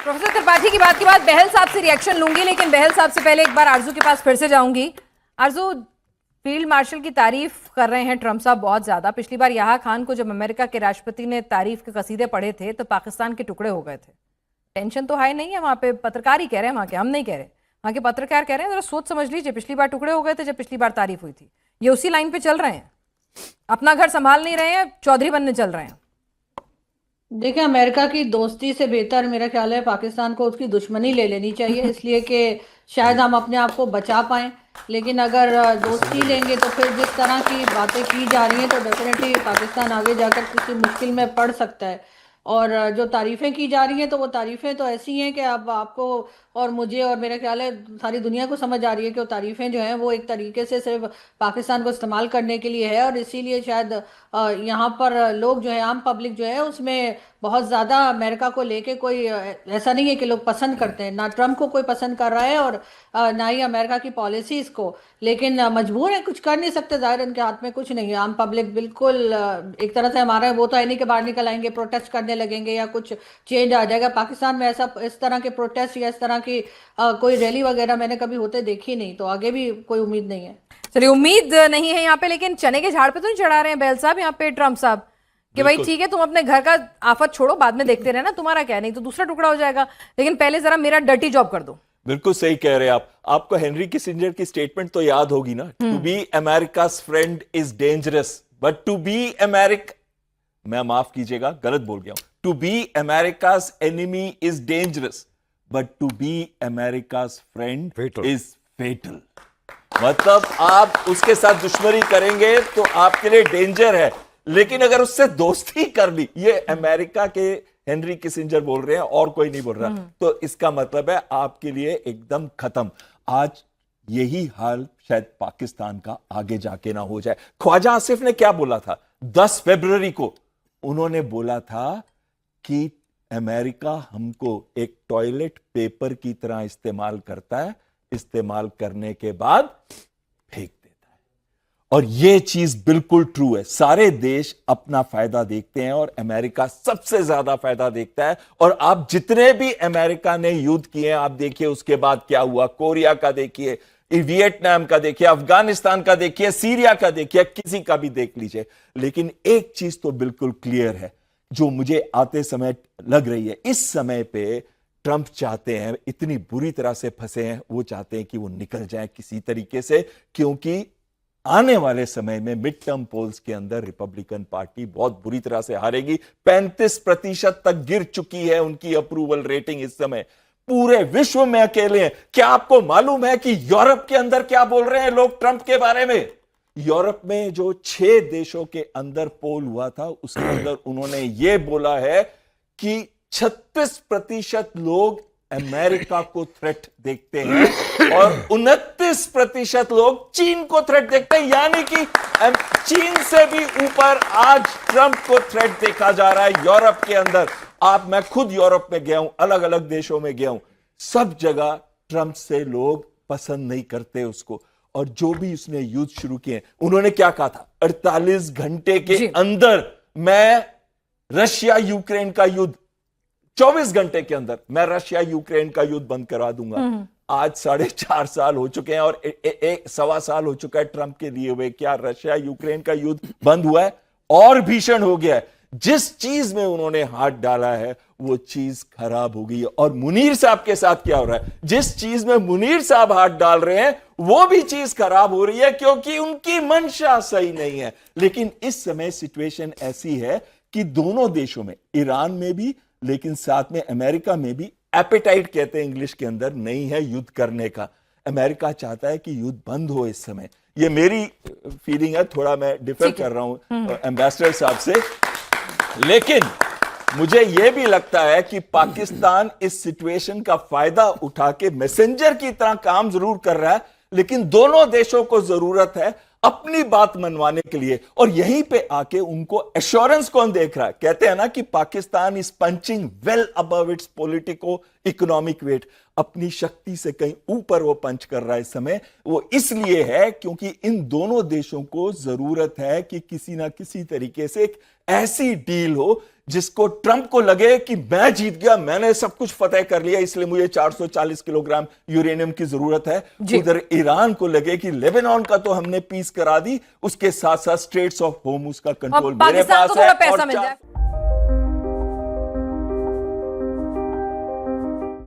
Professor Tripathi की बात के बाद बहल साहब से रिएक्शन लूंगी, लेकिन बहल साहब से पहले एक बार आरजू के पास फिर से जाऊंगी। आरजू, फील्ड मार्शल की तारीफ कर रहे हैं ट्रंप साहब बहुत ज्यादा। पिछली बार याह खान को जब अमेरिका के राष्ट्रपति ने तारीफ के कसीदे पढ़े थे तो पाकिस्तान के टुकड़े हो गए थे। टेंशन तो हाई नहीं है वहां पे, पत्रकार ही कह रहे हैं वहां के, हम नहीं कह रहे। वहां के पत्रकार कह रहे हैं, जरा सोच समझ लीजिए, पिछली बार टुकड़े हो गए थे जब पिछली बार तारीफ हुई थी। ये उसी लाइन पे चल रहे हैं, अपना घर संभाल नहीं रहे हैं, चौधरी बनने चल रहे हैं। देखिए, अमेरिका की दोस्ती से बेहतर मेरा ख्याल है पाकिस्तान को उसकी दुश्मनी ले लेनी चाहिए, इसलिए कि शायद हम अपने आप को बचा पाएं। लेकिन अगर दोस्ती लेंगे तो फिर जिस तरह की बातें की जा रही हैं तो डेफिनेटली पाकिस्तान आगे जाकर किसी मुश्किल में पड़ सकता है। और जो तारीफ़ें की जा रही हैं तो वो तारीफ़ें तो ऐसी हैं कि अब आपको और मुझे और मेरा ख्याल है सारी दुनिया को समझ आ रही है कि वो तारीफ़ें जो हैं वो एक तरीके से सिर्फ पाकिस्तान को इस्तेमाल करने के लिए है। और इसीलिए शायद यहाँ पर लोग जो है, आम पब्लिक जो है, उसमें बहुत ज़्यादा अमेरिका को लेके कोई ऐसा नहीं है कि लोग पसंद करते हैं। ना ट्रम्प को कोई पसंद कर रहा है और ना ही अमेरिका की पॉलिसीज़ को। लेकिन मजबूर है, कुछ कर नहीं सकते, जाहिर इनके हाथ में कुछ नहीं है। आम पब्लिक बिल्कुल एक तरह से हमारा वो तो है नहीं कि बाहर निकल आएंगे, प्रोटेस्ट करने लगेंगे या कुछ चेंज आ जाएगा। पाकिस्तान में ऐसा इस तरह के प्रोटेस्ट या इस तरह की कोई रैली वगैरह मैंने कभी होते देखी नहीं, तो आगे भी कोई उम्मीद नहीं है। चलिए, उम्मीद नहीं है यहाँ पे, लेकिन चने के झाड़ पे तो नहीं चढ़ा रहे हैं बहल साहब यहाँ पे ट्रम्प साहब कि भाई ठीक है, तुम अपने घर का आफत छोड़ो, बाद में देखते रहना, तुम्हारा क्या, नहीं तो दूसरा टुकड़ा हो जाएगा, लेकिन पहले जरा मेरा डर्टी जॉब कर दो। बिल्कुल सही कह रहे हैं आप। आपको हेनरी किसिंजर की स्टेटमेंट तो याद होगी ना, to be America's friend is dangerous but to be मैं माफ कीजिएगा गलत बोल गया हूं, to be America's enemy is dangerous but to be America's friend is fatal. मतलब आप उसके साथ दुश्मनी करेंगे तो आपके लिए डेंजर है, लेकिन अगर उससे दोस्ती कर ली, ये अमेरिका के हेनरी किसिंजर बोल रहे हैं और कोई नहीं बोल रहा, तो इसका मतलब है आपके लिए एकदम खत्म। आज यही हाल शायद पाकिस्तान का आगे जाके ना हो जाए। ख्वाजा आसिफ ने क्या बोला था 10 फरवरी को? उन्होंने बोला था कि अमेरिका हमको एक टॉयलेट पेपर की तरह इस्तेमाल करता है, इस्तेमाल करने के बाद फेंक देता है। और यह चीज बिल्कुल ट्रू है। सारे देश अपना फायदा देखते हैं और अमेरिका सबसे ज्यादा फायदा देखता है। और आप जितने भी अमेरिका ने युद्ध किए आप देखिए उसके बाद क्या हुआ। कोरिया का देखिए, वियतनाम का देखिए, अफगानिस्तान का देखिए, सीरिया का देखिए, किसी का भी देख लीजिए। लेकिन एक चीज तो बिल्कुल क्लियर है जो मुझे आते समय लग रही है, इस समय पे ट्रंप चाहते हैं, इतनी बुरी तरह से फंसे हैं, वो चाहते हैं कि वो निकल जाए किसी तरीके से, क्योंकि आने वाले समय में मिड टर्म पोल्स के अंदर रिपब्लिकन पार्टी बहुत बुरी तरह से हारेगी। 35% तक गिर चुकी है उनकी अप्रूवल रेटिंग इस समय, पूरे विश्व में अकेले हैं। क्या आपको मालूम है कि यूरोप के अंदर क्या बोल रहे हैं लोग ट्रंप के बारे में? यूरोप में जो 6 देशों के अंदर पोल हुआ था उसके अंदर उन्होंने यह बोला है कि 36% लोग अमेरिका को थ्रेट देखते हैं और 29% लोग चीन को थ्रेट देखते हैं। यानी कि चीन से भी ऊपर आज ट्रंप को थ्रेट देखा जा रहा है यूरोप के अंदर। मैं खुद यूरोप में गया हूं, अलग अलग देशों में गया हूं, सब जगह ट्रंप से लोग पसंद नहीं करते उसको। और जो भी उसने युद्ध शुरू किए, उन्होंने क्या कहा था 48 घंटे के अंदर मैं रशिया यूक्रेन का युद्ध, 24 घंटे के अंदर मैं रशिया यूक्रेन का युद्ध बंद करा दूंगा। आज 4.5 साल हो चुके हैं और 1.25 साल हो चुका है ट्रंप के लिए हुए। क्या रशिया यूक्रेन का युद्ध बंद हुआ है? और भीषण हो गया है। जिस चीज में उन्होंने हाथ डाला है वो चीज खराब हो गई है। और मुनीर साहब के साथ क्या हो रहा है, जिस चीज में मुनीर साहब हाथ डाल रहे हैं वो भी चीज खराब हो रही है, क्योंकि उनकी मंशा सही नहीं है। लेकिन इस समय सिचुएशन ऐसी है कि दोनों देशों में, ईरान में भी लेकिन साथ में अमेरिका में भी, एपेटाइट कहते हैं इंग्लिश के अंदर, नहीं है युद्ध करने का। अमेरिका चाहता है कि युद्ध बंद हो इस समय। ये मेरी फीलिंग है, थोड़ा मैं डिफर कर रहा हूं एम्बेसडर साहब से। लेकिन मुझे यह भी लगता है कि पाकिस्तान इस सिचुएशन का फायदा उठा के मैसेंजर की तरह काम जरूर कर रहा है, लेकिन दोनों देशों को जरूरत है अपनी बात मनवाने के लिए। और यहीं पे आके उनको एश्योरेंस कौन देख रहा है? कहते हैं ना कि Pakistan is punching well above its politico economic weight. अपनी शक्ति से कहीं ऊपर वो पंच कर रहा है इस समय। वो इसलिए है क्योंकि इन दोनों देशों को जरूरत है कि किसी ना किसी तरीके से एक ऐसी डील हो जिसको ट्रंप को लगे कि मैं जीत गया, मैंने सब कुछ फतेह कर लिया, इसलिए मुझे 440 किलोग्राम यूरेनियम की जरूरत है। उधर ईरान को लगे कि लेबनान का तो हमने पीस करा दी, उसके साथ साथ स्ट्रेट्स ऑफ होर्मुज का कंट्रोल मेरे पाकिस्तान पास को थोड़ा है पैसा और मिल जाए।